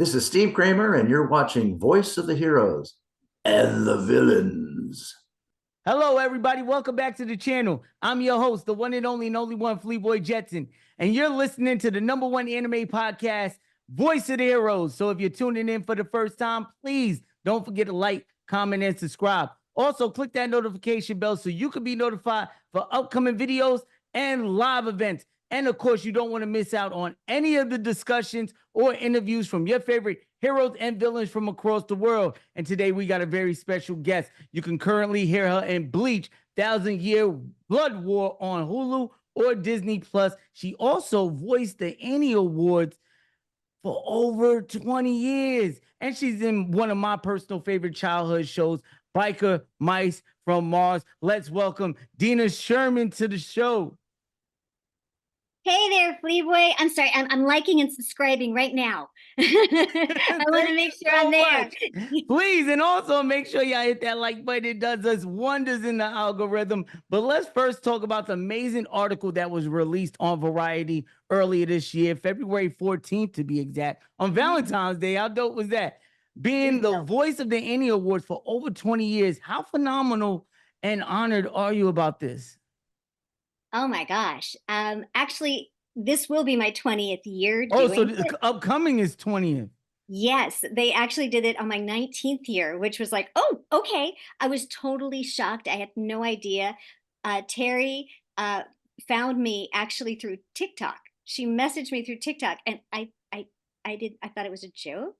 This is Steve Kramer, and you're watching Voice of the Heroes and the Villains. Hello, everybody. Welcome back to the channel. I'm your host, the one and only one, fleeboyjetson, and you're listening to the #1 anime podcast, Voice of the Heroes. So if you're tuning in for the first time, please don't forget to like, comment, and subscribe. Also, click that notification bell so you can be notified for upcoming videos and live events. And of course, you don't want to miss out on any of the discussions or interviews from your favorite heroes and villains from across the world. And today we got a very special guest. You can currently hear her in Bleach, 1,000-Year Blood War on Hulu or Disney Plus. She also voiced the Annie Awards for over 20 years. And she's in one of my personal favorite childhood shows, Biker Mice from Mars. Let's welcome Dina Sherman to the show. Hey there, Fleeboy. I'm sorry, I'm liking and subscribing right now. I want to make sure I'm there. Please, and also make sure y'all hit that like button. It does us wonders in the algorithm. But let's first talk about the amazing article that was released on Variety earlier this year, February 14th to be exact, on Valentine's Day. How dope was that? Being the voice of the Annie Awards for over 20 years, how phenomenal and honored are you about this? Oh my gosh. Actually, this will be my 20th year. Oh, so the upcoming is 20th. Yes, they actually did it on my 19th year, which was like, oh, okay. I was totally shocked. I had no idea. Terry found me actually through TikTok. She messaged me through TikTok, and I thought it was a joke.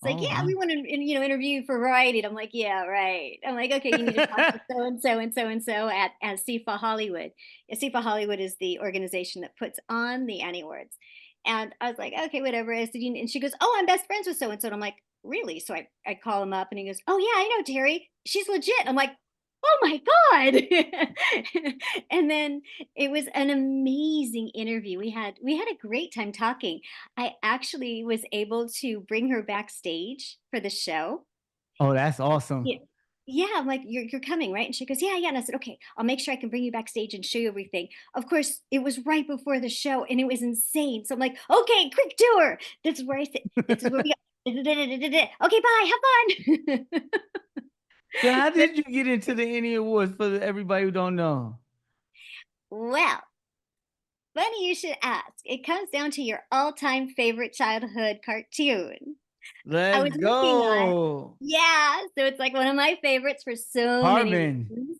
It's like, yeah, we want to, interview you for Variety. And I'm like, yeah, right. I'm like, okay, you need to talk to so-and-so and so-and-so at SIFA Hollywood. SIFA Hollywood is the organization that puts on the Annie Awards. And I was like, okay, whatever. I said, and she goes, oh, I'm best friends with so-and-so. And I'm like, really? So I call him up and he goes, oh yeah, I know Terry. She's legit. I'm like, oh my God. And then it was an amazing interview. We had a great time talking. I actually was able to bring her backstage for the show. Oh, that's awesome. Yeah, I'm like, you're coming, right? And she goes, yeah. And I said, okay, I'll make sure I can bring you backstage and show you everything. Of course, it was right before the show and it was insane. So I'm like, okay, quick tour. This is where I sit. This is where we go. Okay, bye, have fun. So how did you get into the Annie Awards for everybody who don't know? Well, funny you should ask. It comes down to your all-time favorite childhood cartoon. Let's go. Yeah, so it's like one of my favorites for so many reasons.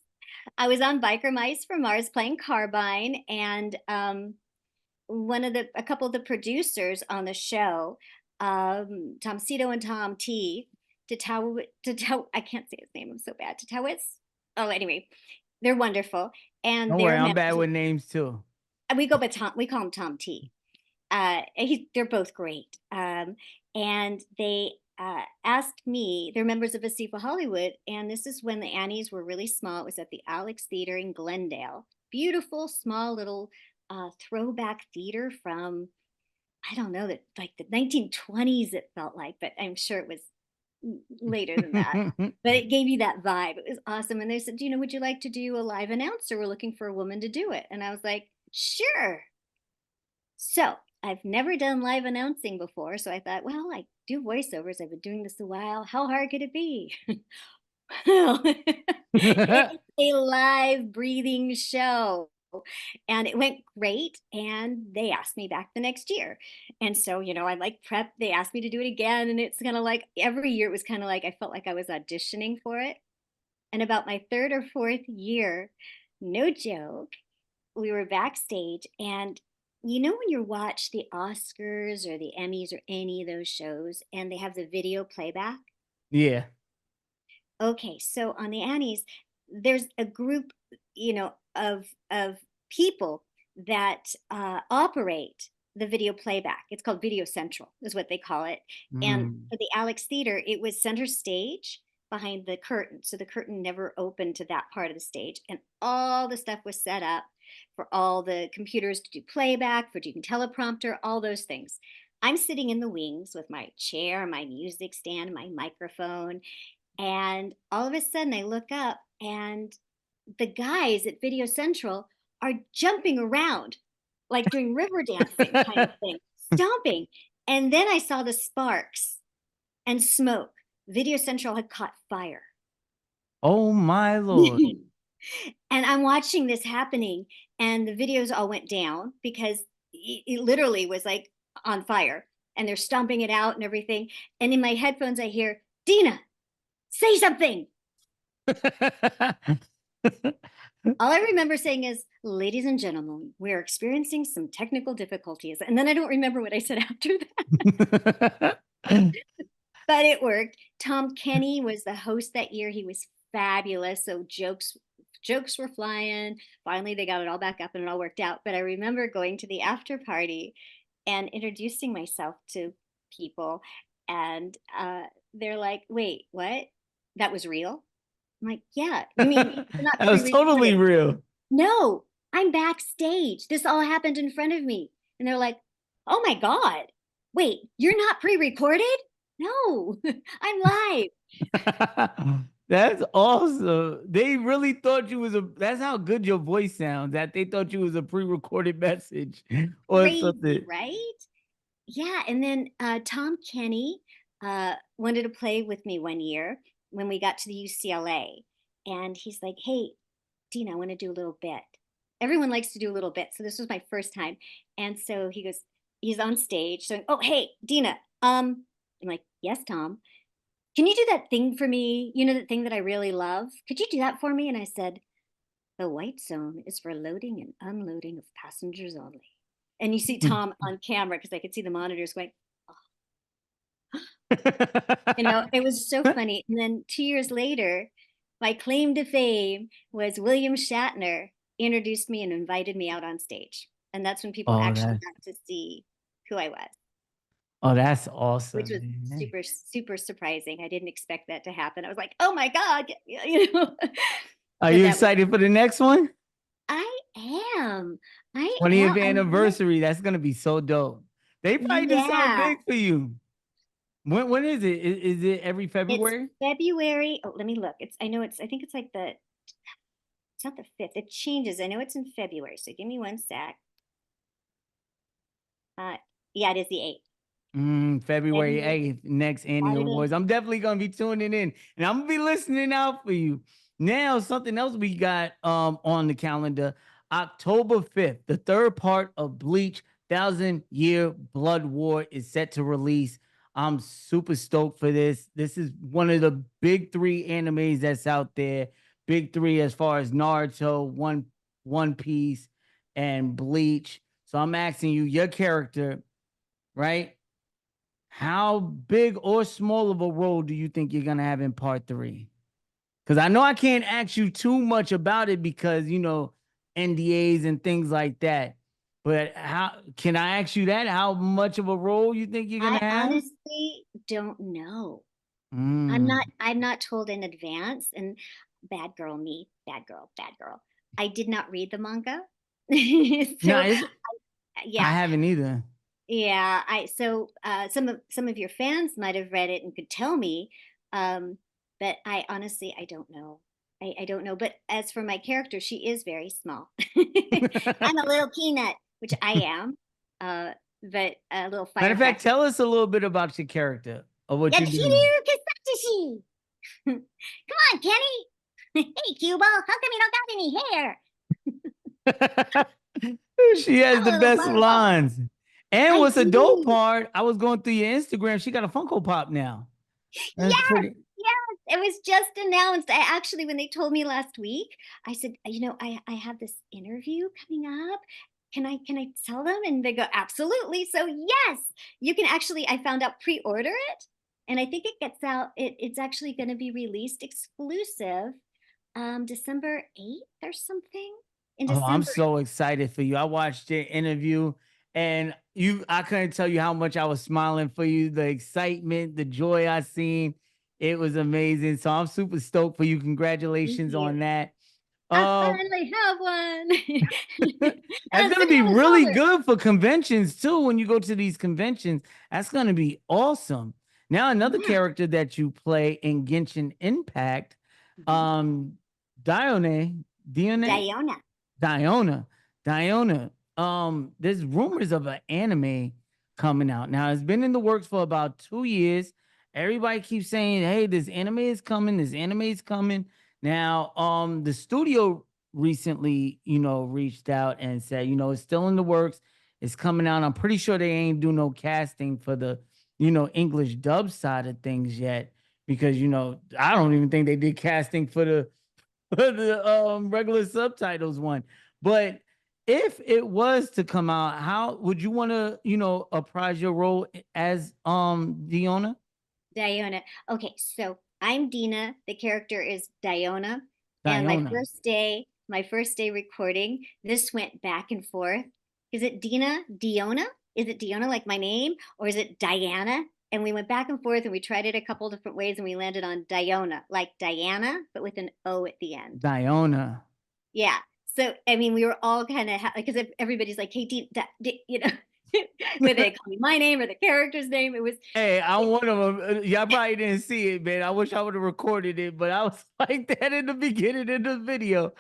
I was on Biker Mice from Mars playing Carbine, and a couple of the producers on the show, Tom Cito and Tom T, I can't say his name, I'm so bad. Tatowitz. Oh, anyway, they're wonderful. And don't worry, I'm bad with names too. We call him Tom T. They're both great. And they asked me, they're members of SIFA Hollywood, and this is when the Annies were really small. It was at the Alex Theater in Glendale. Beautiful, small little throwback theater from, I don't know, like the 1920s it felt like, but I'm sure it was later than that. But it gave you that vibe. It was awesome. And they said, would you like to do a live announcer? We're looking for a woman to do it. And I was like, sure. So I've never done live announcing before. So I thought, well, I do voiceovers. I've been doing this a while. How hard could it be? Well, it's a live breathing show. And it went great. And they asked me back the next year. And so, I like prep. They asked me to do it again. And it's kind of like every year it was kind of like I felt like I was auditioning for it. And about my third or fourth year, no joke, we were backstage. And when you watch the Oscars or the Emmys or any of those shows and they have the video playback? Yeah. Okay, so on the Annies, there's a group, of people that operate the video playback. It's called Video Central, is what they call it. And for the Alex Theater, it was center stage behind the curtain. So the curtain never opened to that part of the stage. And all the stuff was set up for all the computers to do playback, for doing teleprompter, all those things. I'm sitting in the wings with my chair, my music stand, my microphone. And all of a sudden I look up and the guys at Video Central are jumping around, like doing river dancing kind of thing, stomping. And then I saw the sparks and smoke. Video Central had caught fire. Oh my Lord. And I'm watching this happening, and the videos all went down because it literally was like on fire, and they're stomping it out and everything. And in my headphones, I hear, Dina, say something. All I remember saying is, ladies and gentlemen, we are experiencing some technical difficulties. And then I don't remember what I said after that. But it worked. Tom Kenny was the host that year. He was fabulous. So jokes were flying. Finally, they got it all back up and it all worked out. But I remember going to the after party and introducing myself to people. And they're like, wait, what? That was real? I'm like, yeah. You mean you're not that was totally real? No, I'm backstage. This all happened in front of me. And they're like, oh my God, wait, you're not pre-recorded? No, I'm live. That's awesome. They really thought you was that's how good your voice sounds, that they thought you was a pre-recorded message or Crazy, something. right? Yeah. And then Tom Kenny wanted to play with me one year when we got to the UCLA. And he's like, hey, Dina, I want to do a little bit. Everyone likes to do a little bit. So this was my first time. And so he goes, he's on stage. So, oh, hey, Dina. I'm like, yes, Tom. Can you do that thing for me? You know, that thing that I really love? Could you do that for me? And I said, the white zone is for loading and unloading of passengers only. And you see Tom on camera because I could see the monitors going, you know, it was so funny. And then 2 years later, my claim to fame was William Shatner introduced me and invited me out on stage. And that's when people actually got to see who I was. Oh, that's awesome. Which was super, super surprising. I didn't expect that to happen. I was like, oh my God, you know. Are you excited for the next one? I am. 20th anniversary. That's going to be so dope. They probably do something big for you. When is it? Is it every February? It's February. Oh, let me look. I think it's like it's not the 5th. It changes. I know it's in February. So give me one sec. Yeah, it is the 8th. February 8th, next annual awards. I'm definitely going to be tuning in and I'm going to be listening out for you. Now, something else we got on the calendar, October 5th, the third part of Bleach, 1,000-Year Blood War is set to release. I'm super stoked for this. This is one of the big 3 animes that's out there. Big 3 as far as Naruto, One Piece, and Bleach. So I'm asking you, your character, right? How big or small of a role do you think you're going to have in part 3? Because I know I can't ask you too much about it because, you know, NDAs and things like that. But how can I ask you that? How much of a role you think you're going to have? I honestly don't know. I'm not told in advance. And bad girl me, bad girl. I did not read the manga. So, yeah. I haven't either. Yeah, some of your fans might have read it and could tell me, but I honestly I don't know. I don't know. But as for my character, she is very small. I'm a little peanut, which I am, but a little firecracker. Matter of fact, tell us a little bit about your character of what you do. Yachiru Kusajishi. Come on, Kenny. Hey, Cuba, how come you don't got any hair? She has the best lines. And what's a dope part, I was going through your Instagram. She got a Funko Pop now. Yes, it was just announced. I actually, when they told me last week, I said, you know, I have this interview coming up. Can I tell them? And they go, absolutely. So yes, you can actually, I found out pre-order it. And I think it gets out, it's actually going to be released exclusive December 8th or something. Oh, I'm so excited for you. I watched your interview and I couldn't tell you how much I was smiling for you. The excitement, the joy I seen, it was amazing. So I'm super stoked for you. Congratulations on that. I finally have one. That's going to be really good for conventions too. When you go to these conventions, that's going to be awesome. Now, another character that you play in Genshin Impact, Diona. There's rumors of an anime coming out. Now, it's been in the works for about 2 years. Everybody keeps saying, hey, this anime is coming, this anime is coming. Now, the studio recently, reached out and said, it's still in the works. It's coming out. I'm pretty sure they ain't do no casting for the, English dub side of things yet. Because, I don't even think they did casting for the regular subtitles one. But if it was to come out, how would you want to, apprise your role as Diona? Diona. Okay, so I'm Dina. The character is Diona. And Diona. my first day recording, this went back and forth. Is it Dina? Diona? Is it Diona like my name? Or is it Diana? And we went back and forth and we tried it a couple different ways and we landed on Diona, like Diana, but with an O at the end. Diona. Yeah. So, I mean, we were all kind of, because everybody's like, hey, whether they call me my name or the character's name, it was. Hey, I'm one of them. Y'all probably didn't see it, man. I wish I would have recorded it, but I was like that in the beginning of the video.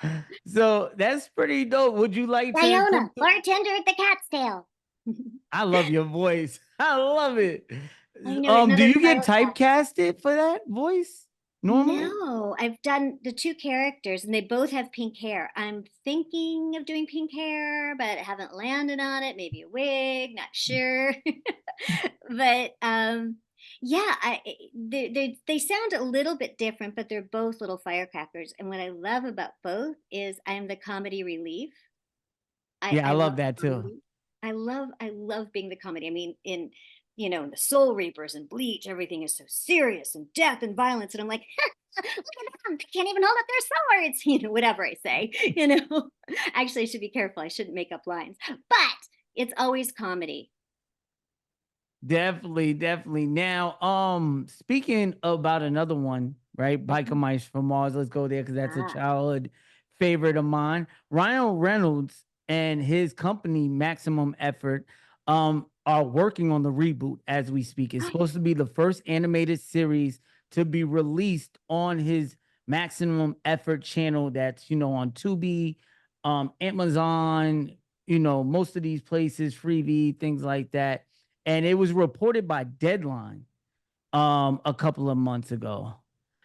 So that's pretty dope. Would you like to Diona, bartender at the Cat's Tail. I love your voice. I love it. I know, Do you get Firefly. typecasted for that voice normally? No, I've done the two characters and they both have pink hair. I'm thinking of doing pink hair, but haven't landed on it. Maybe a wig, not sure. But yeah, they sound a little bit different, but they're both little firecrackers. And what I love about both is I'm the comedy relief. Yeah, I I love love that too. comedy. I love being the comedy. I mean, in the Soul Reapers and Bleach, everything is so serious and death and violence, and I'm like, look at them, they can't even hold up their swords, whatever I say, Actually, I should be careful. I shouldn't make up lines, but it's always comedy. Definitely, definitely. Now, speaking about another one, right? Biker Mice from Mars. Let's go there because that's a Ah, childhood favorite of mine. Ryan Reynolds and his company, Maximum Effort, are working on the reboot as we speak. It's supposed to be the first animated series to be released on his Maximum Effort channel. That's on Tubi, Amazon, most of these places, Freevee, things like that, and it was reported by Deadline a couple of months ago.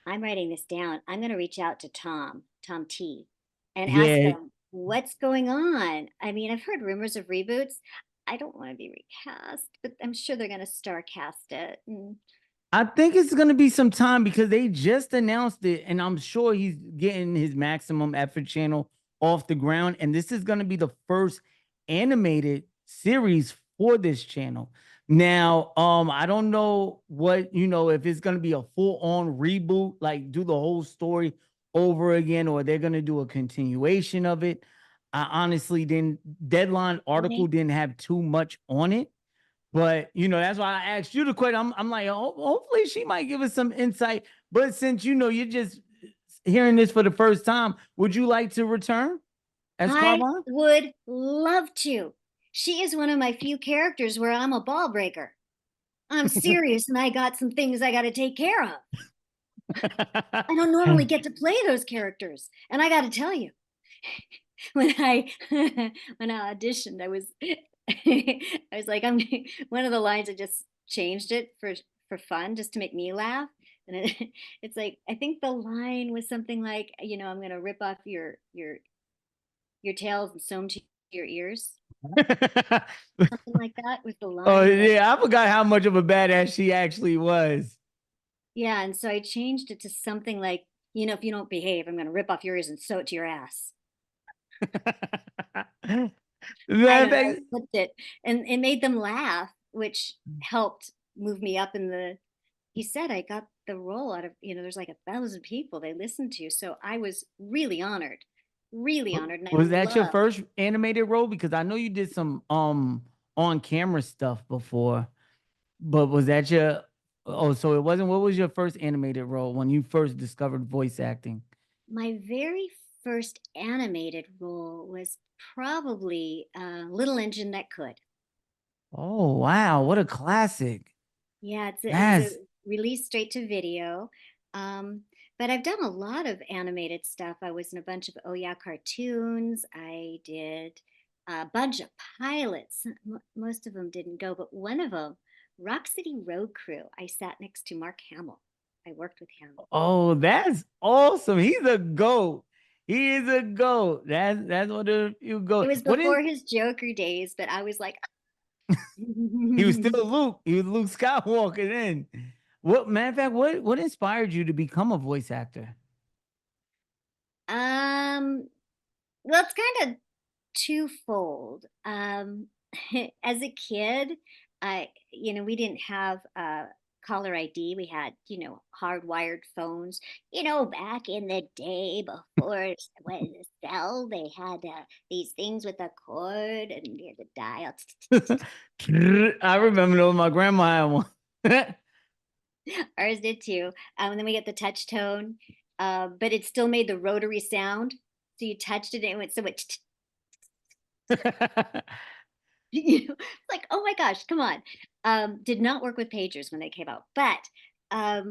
I'm writing this down. I'm going to reach out to Tom T, and ask Yeah, him what's going on. I mean, I've heard rumors of reboots. I don't want to be recast, but I'm sure they're going to star cast it. I think it's going to be some time because they just announced it, and I'm sure he's getting his Maximum Effort channel off the ground. And this is going to be the first animated series for this channel. Now, I don't know what if it's going to be a full-on reboot, like do the whole story over again, or they're going to do a continuation of it. I honestly didn't. Deadline article didn't have too much on it. But that's why I asked you the question. I'm like, hopefully she might give us some insight. But since you're just hearing this for the first time, would you like to return as I Carbon? would love to. She is one of my few characters where I'm a ball breaker. I'm serious and I got some things I got to take care of. I don't normally get to play those characters. And I got to tell you, when I when I auditioned, I was I was like, I'm one of the lines. I just changed it for fun, just to make me laugh. And it's like, I think the line was something like, I'm gonna rip off your tails and sew them to your ears. Something like that was the Oh line. yeah, I forgot how much of a badass she actually was. Yeah, and so I changed it to something like, if you don't behave, I'm going to rip off your ears and sew it to your ass. I don't know, I flipped it, and it made them laugh, which helped move me up in the. He said I got the role out of, there's like 1,000 people they listened to, so I was really honored, and I Was that your love. first animated role? Because I know you did some on camera stuff before, but was that your so it wasn't. What was your first animated role when you first discovered voice acting? My very first animated role was probably Little Engine That Could. Oh wow, what a classic. Yeah, it was a Yes. release straight to video. Um, but I've done a lot of animated stuff. I was in a bunch of Oh Yeah cartoons. I did a bunch of pilots. Most of them didn't go, but one of them, Rock City Road Crew, I sat next to Mark Hamill. I worked with him. Oh, that's awesome. He's a GOAT. He is a GOAT. That's what you go. It was What is before his Joker days, but I was like, he was still Luke. He was Luke Skywalker then. What matter of fact, what inspired you to become a voice actor? well, it's kind of twofold. As a kid, we didn't have caller ID. We had, hardwired phones. Back in the day before it was a cell, they had these things with a cord and you had to dial. I remember those. My grandma had one. Ours did too. And then we get the touch tone, but it still made the rotary sound. So you touched it and it went so much. Like, oh my gosh, come on. Did not work with pagers when they came out, but I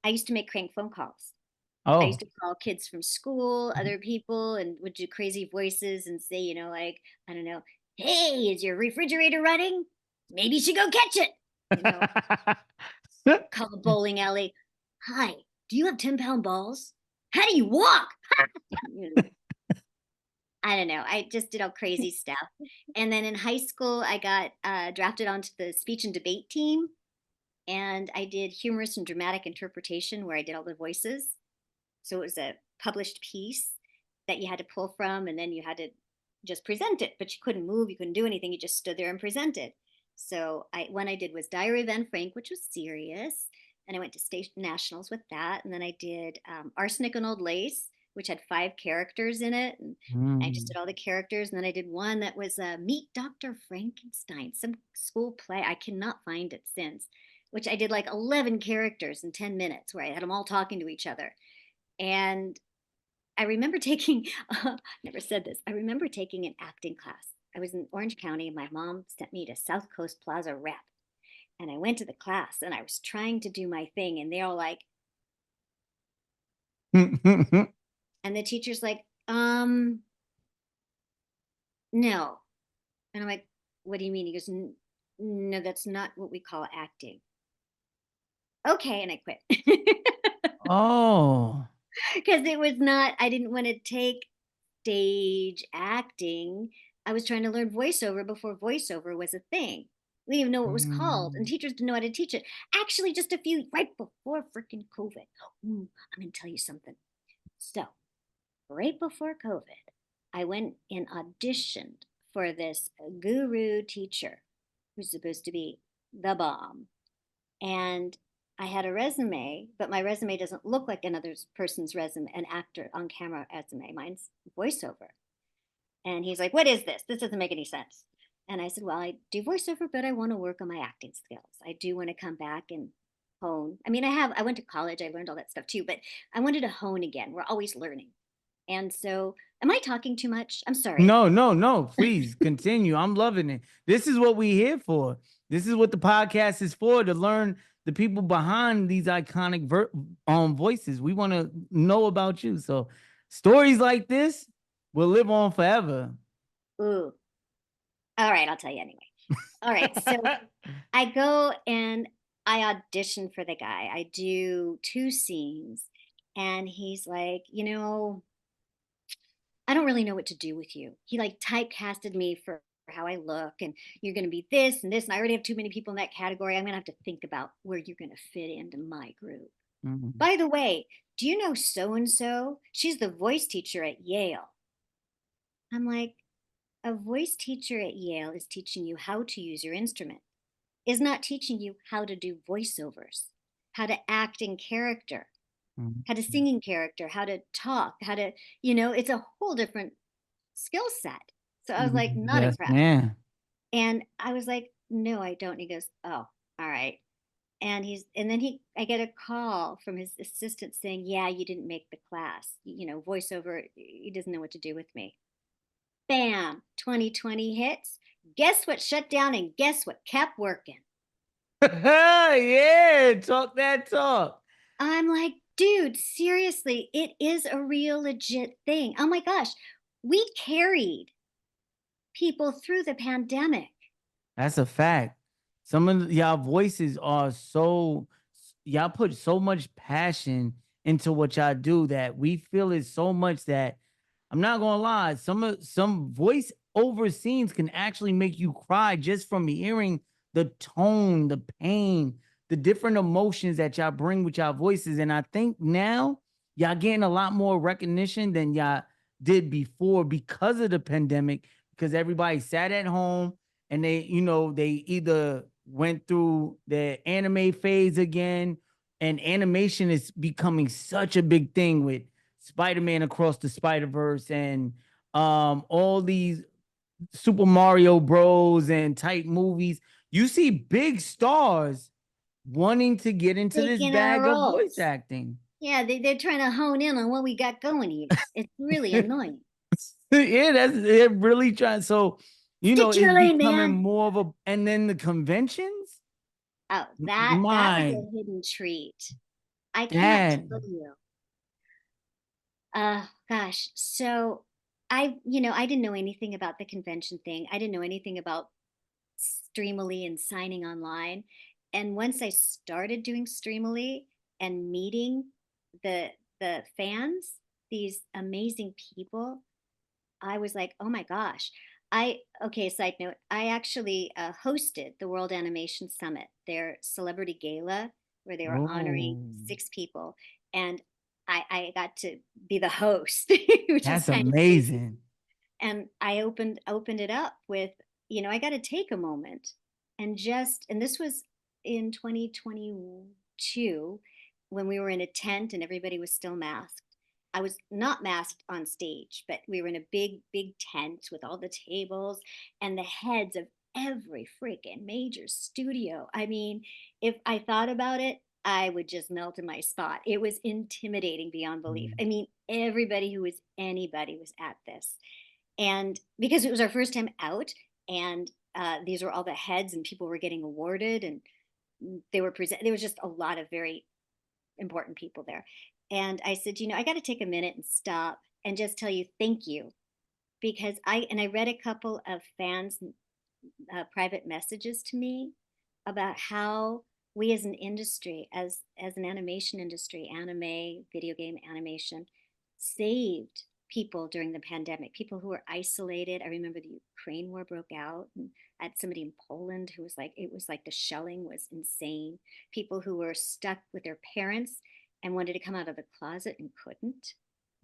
used to make crank phone calls. I used Oh. to call kids from school, other people, and would do crazy voices and say, like, I don't know, hey, is your refrigerator running? Maybe you should go catch it. Call the bowling alley. Hi, do you have 10-pound balls? How do you walk? I don't know. I just did all crazy stuff. And then in high school, I got drafted onto the speech and debate team. And I did humorous and dramatic interpretation where I did all the voices. So it was a published piece that you had to pull from, and then you had to just present it, but you couldn't move, you couldn't do anything, you just stood there and presented. So one I did was Diary of Anne Frank, which was serious, and I went to state nationals with that. And then I did Arsenic and Old Lace, which had 5 characters in it, and I just did all the characters. And then I did one that was Meet Dr. Frankenstein, some school play. I cannot find it since, which I did like 11 characters in 10 minutes, where I had them all talking to each other. And I remember taking, never said this, I remember taking an acting class. I was in Orange County and my mom sent me to South Coast Plaza Rep. And I went to the class and I was trying to do my thing. And they're all like, and the teacher's like, no. And I'm like, what do you mean? He goes, no, that's not what we call acting. Okay. And I quit. Oh. Because it was not, I didn't want to take stage acting. I was trying to learn voiceover before voiceover was a thing. We didn't even know what it was called, and teachers didn't know how to teach it. Actually, just a few right before freaking COVID. I'm going to tell you something. So, right before COVID, I went and auditioned for this guru teacher who's supposed to be the bomb. And I had a resume, but my resume doesn't look like another person's resume, an actor on camera resume. Mine's voiceover. And he's like, what is this? This doesn't make any sense. And I said, well, I do voiceover, but I want to work on my acting skills. I do want to come back and hone. I mean, I went to college, I learned all that stuff too, but I wanted to hone again. We're always learning. And so, am I talking too much? I'm sorry. No. Please continue. I'm loving it. This is what we're here for. This is what the podcast is for, to learn the people behind these iconic voices. We want to know about you. So stories like this will live on forever. Ooh. All right, I'll tell you anyway. All right, so I go and I audition for the guy. I do 2 scenes, and he's like, I don't really know what to do with you. He like typecasted me for how I look, and you're going to be this and this, and I already have too many people in that category. I'm going to have to think about where you're going to fit into my group. By the way, do you know so and so? She's the voice teacher at Yale. I'm like, a voice teacher at Yale is teaching you how to use your instrument, is not teaching you how to do voiceovers, how to act in character, how to sing in character, how to talk, how to, it's a whole different skill set. So I was like, not impressed. Man. And I was like, no, I don't. And he goes, oh, all right. And I get a call from his assistant saying, yeah, you didn't make the class. Voiceover, he doesn't know what to do with me. Bam, 2020 hits. Guess what shut down and guess what kept working? Yeah, talk that talk. I'm like, dude, seriously, it is a real legit thing. Oh my gosh, we carried people through the pandemic. That's a fact. Some of y'all voices are so, y'all put so much passion into what y'all do that we feel it so much that I'm not gonna lie, some voice over scenes can actually make you cry just from hearing the tone, the pain, the different emotions that y'all bring with y'all voices. And I think now y'all getting a lot more recognition than y'all did before because of the pandemic, because everybody sat at home and they either went through the anime phase again, and animation is becoming such a big thing with Spider-Man Across the Spider-Verse and all these Super Mario Bros and type movies. You see big stars wanting to get into this Taking our bag of voice roles. acting. Yeah, they're trying to hone in on what we got going here. It's really annoying. Yeah, they're really trying. So, Stick to it's your lane, becoming man. more of a, and then the conventions. Oh, that was My a hidden treat. I can't dad. tell you. Gosh. So I didn't know anything about the convention thing. I didn't know anything about Streamily and signing online. And once I started doing Streamily and meeting the fans, these amazing people, I was like, oh my gosh. Okay, side note, I actually hosted the World Animation Summit, their celebrity gala, where they were honoring Oh, 6 people. And I got to be the host, which is that's kind of crazy. amazing. And I opened it up with, I got to take a moment and this was in 2022 when we were in a tent and everybody was still masked. I was not masked on stage, but we were in a big tent with all the tables and the heads of every freaking major studio. I mean, if I thought about it, I would just melt in my spot. It was intimidating beyond belief. Mm. I mean, everybody who was anybody was at this. And because it was our first time out, and these were all the heads, and people were getting awarded, and there was just a lot of very important people there. And I said, I got to take a minute and stop and just tell you thank you, because I read a couple of fans' private messages to me about how we as an industry, as an animation industry, anime, video game animation, saved people during the pandemic, people who were isolated. I remember the Ukraine war broke out, and I had somebody in Poland who was like, it was like the shelling was insane. People who were stuck with their parents and wanted to come out of the closet and couldn't.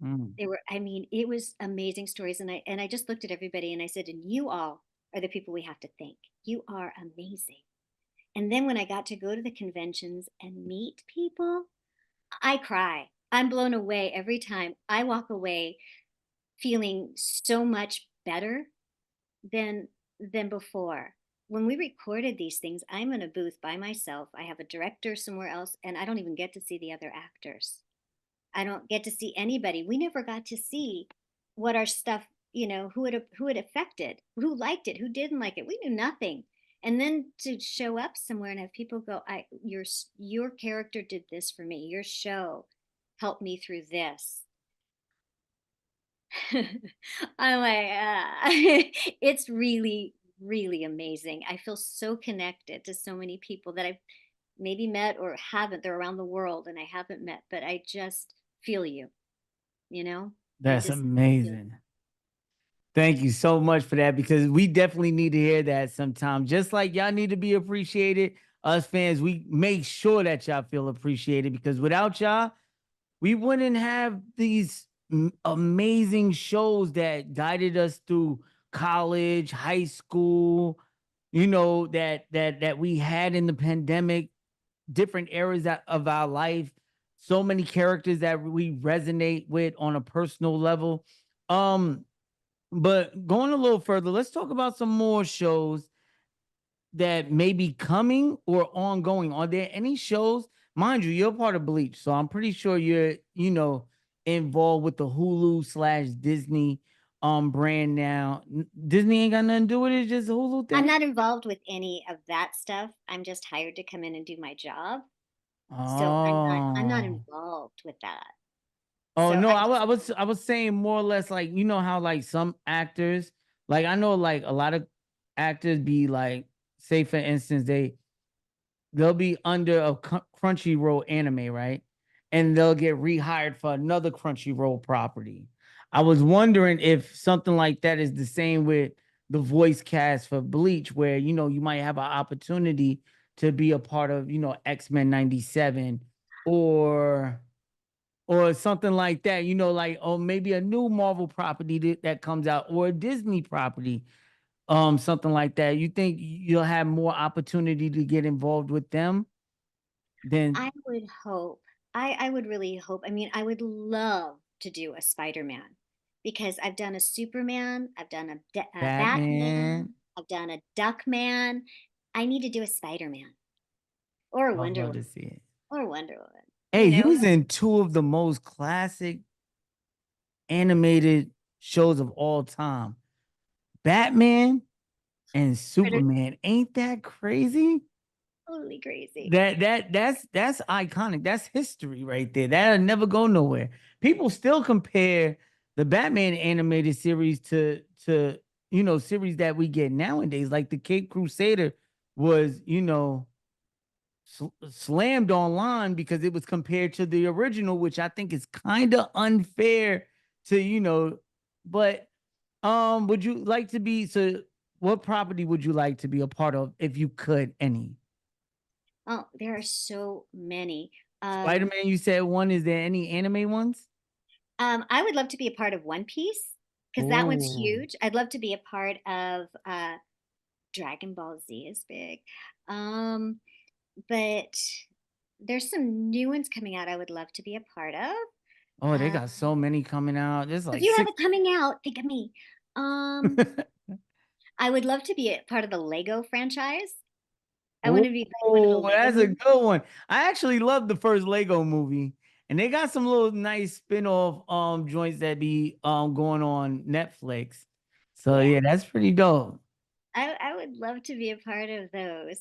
Mm. I mean, it was amazing stories. And I just looked at everybody and I said, and you all are the people we have to thank. You are amazing. And then when I got to go to the conventions and meet people, I cry. I'm blown away every time. I walk away feeling so much better than before. When we recorded these things, I'm in a booth by myself. I have a director somewhere else, and I don't even get to see the other actors. I don't get to see anybody. We never got to see what our stuff, who it affected, who liked it, who didn't like it. We knew nothing. And then to show up somewhere and have people go, your character did this for me. Your show helped me through this. I'm like, it's really, really amazing. I feel so connected to so many people that I've maybe met or haven't. They're around the world and I haven't met, but I just feel you, you know? I That's just feel amazing. Thank you so much for that, because we definitely need to hear that sometime. Just like y'all need to be appreciated, us fans, we make sure that y'all feel appreciated, because without y'all, we wouldn't have these amazing shows that guided us through college, high school, that we had in the pandemic, different eras of our life, so many characters that we resonate with on a personal level. But going a little further, let's talk about some more shows that may be coming or ongoing. Are there any shows? Mind you, you're part of Bleach, so I'm pretty sure you're, involved with the Hulu slash Disney brand now. Disney ain't got nothing to do with it, it's just a Hulu I'm thing. not involved with any of that stuff. I'm just hired to come in and do my job. So I'm not Oh. involved with that. Oh So no, I I just was I was saying more or less like, how like some actors Like I know like a lot of actors be like, say for instance, they'll be under a Crunchyroll anime, right? And they'll get rehired for another Crunchyroll property. I was wondering if something like that is the same with the voice cast for Bleach, where you might have an opportunity to be a part of X-Men 97 or something like that, like or maybe a new Marvel property that comes out or a Disney property, something like that. You think you'll have more opportunity to get involved with them than I would hope. I would really hope. I mean, I would love to do a Spider-Man because I've done a Superman, I've done a Batman, Batman? I've done a Duckman. I need to do a Spider-Man or a I'd Wonder love Woman to see it. or Wonder Woman. Hey, he was in two of the most classic animated shows of all time, Batman and Critter- Superman. Ain't that crazy? totally crazy. That's iconic. That's history right there. That'll never go nowhere. People still compare the Batman animated series to series that we get nowadays. Like the Cape Crusader was slammed online because it was compared to the original, which I think is kind of unfair to But would you like to be so? What property would you like to be a part of if you could? Any? Oh, there are so many. Spider-Man, you said one. Is there any anime ones? I would love to be a part of One Piece because that one's Oh, huge. I'd love to be a part of Dragon Ball Z is big. Um, but there's some new ones coming out I would love to be a part of. oh, they Uh, got so many coming out. There's if like you have six. it coming out, think of me. Um, I would love to be a part of the Lego franchise. I want to be like one of the Oh, Lego that's a movies. good one. I actually love the first Lego movie, and they got some little nice spin-off joints that be going on Netflix. So Yeah, yeah, that's pretty dope. I would love to be a part of those.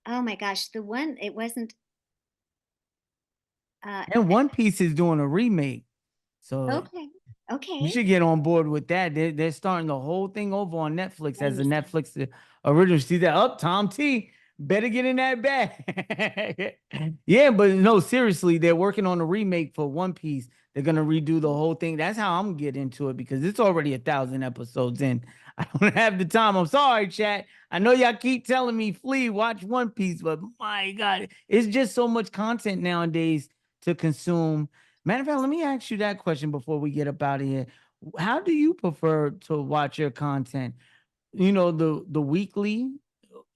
Oh my gosh, the one it wasn't. Uh, And One Piece is doing a remake, so okay, you okay. should get on board with that. They're starting the whole thing over on Netflix That as a makes Netflix original. See that up, Tom T. Better get in that bag. Yeah, but no, seriously, they're working on a remake for One Piece. They're gonna redo the whole thing. That's how I'm gonna get into it because it's already 1,000 episodes in. I don't have the time. I'm sorry, chat. I know y'all keep telling me, Flea, watch One Piece, but my God, it's just so much content nowadays to consume. Matter of fact, let me ask you that question before we get up out of here. How do you prefer to watch your content? The weekly,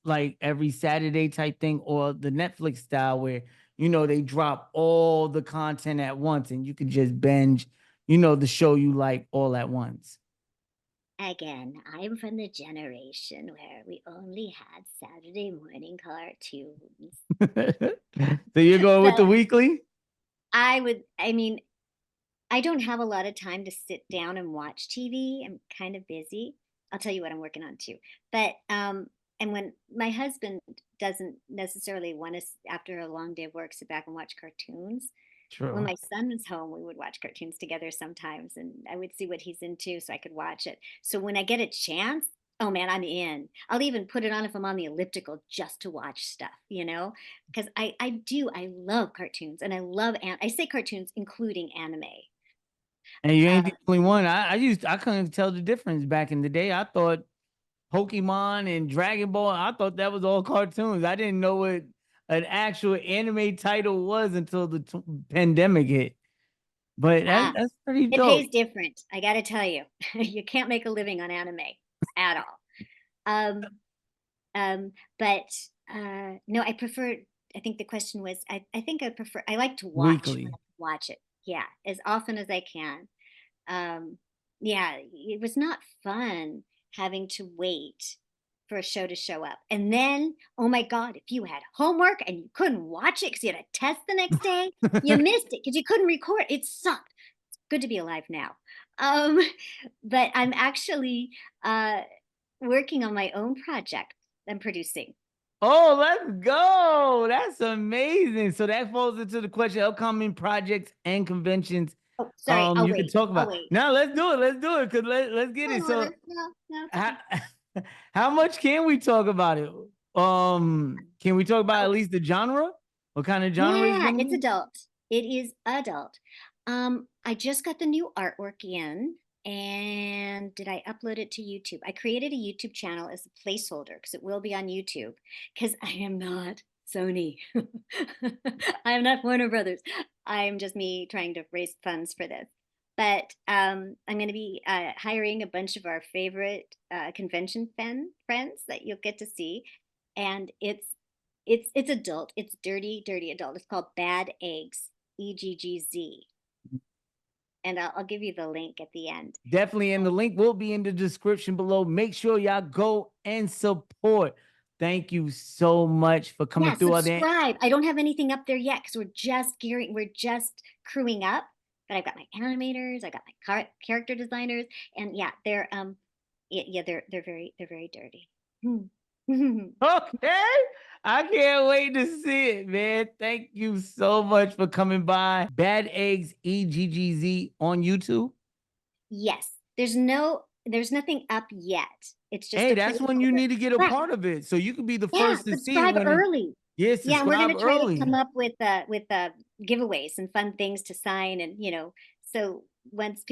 like every Saturday type thing, or the Netflix style where they drop all the content at once and you can just binge, the show you like all at once. Again, I'm from the generation where we only had Saturday morning cartoons. So you're going with But the weekly? I mean, I don't have a lot of time to sit down and watch TV. I'm kind of busy. I'll tell you what I'm working on too. But and when my husband doesn't necessarily want us after a long day of work sit back and watch cartoons. When True. my son was home, we would watch cartoons together sometimes, and I would see what he's into so I could watch it. So when I get a chance, oh man, I'm in. I'll even put it on if I'm on the elliptical just to watch stuff, because I love cartoons and I love, I say cartoons, including anime. And you ain't Uh, the only one. I couldn't tell the difference back in the day. I thought Pokemon and Dragon Ball. I thought that was all cartoons. I didn't know what an actual anime title was until the pandemic hit. But ah, that's pretty it dope. pays different. I got to tell you, you can't make a living on anime at all. Um, but no, I prefer. I think the question was. I think I prefer. I like to watch when Weekly. I can watch it. Yeah, as often as I can. Um, yeah, it was not fun having to wait for a show to show up, and then oh my God, if you had homework and you couldn't watch it because you had a test the next day, you missed it because you couldn't record. It sucked. It's good to be alive now. Um, but I'm actually uh, working on my own project I'm producing. Oh, let's go. That's amazing. So that falls into the question: upcoming projects and conventions Oh, sorry. I'll you wait. can talk about. wait. No, let's do it. Let's do it. Cause let's get it. So No. how much can we talk about it? Can we talk about at least the genre? What kind of genre is Yeah, it? it's adult. It is adult. I just got the new artwork in, and did I upload it to YouTube? I created a YouTube channel as a placeholder because it will be on YouTube because I am not Sony. I am not Warner Brothers. I'm just me trying to raise funds for this. But I'm going to be hiring a bunch of our favorite convention friends that you'll get to see, and it's adult. It's dirty adult. It's called Bad Eggs, EGGZ, and I'll give you the link at the end. Definitely, and the link will be in the description below. Make sure y'all go and support. Thank you so much for coming through. Subscribe. I don't have anything up there yet because we're just crewing up. But I've got my animators, I got my character designers, and yeah, they're very dirty. Okay, I can't wait to see it, man. Thank you so much for coming by. Bad Eggs EGGZ on YouTube. Yes, there's nothing up yet. It's just hey, that's when you need to get a part of it, so you can be the first to see it when early. Yes, yeah, and we're gonna try early. to come up with giveaways and fun things to sign, and so once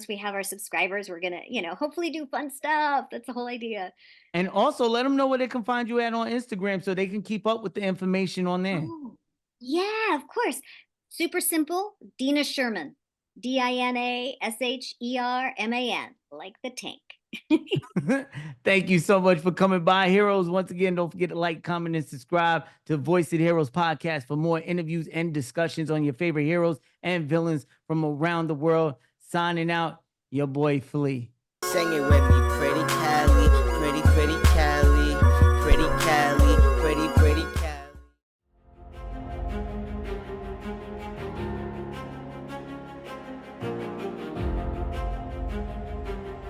we have our subscribers, we're gonna hopefully do fun stuff. That's the whole idea. And also let them know where they can find you at on Instagram so they can keep up with the information on there. Oh, yeah, of course. Super simple. Dina Sherman, DinaSherman, like the tank. Thank you so much for coming by, heroes. Once again, don't forget to like, comment, and subscribe to Voice of the Heroes podcast for more interviews and discussions on your favorite heroes and villains from around the world. Signing out, your boy Flea. Sing it with me.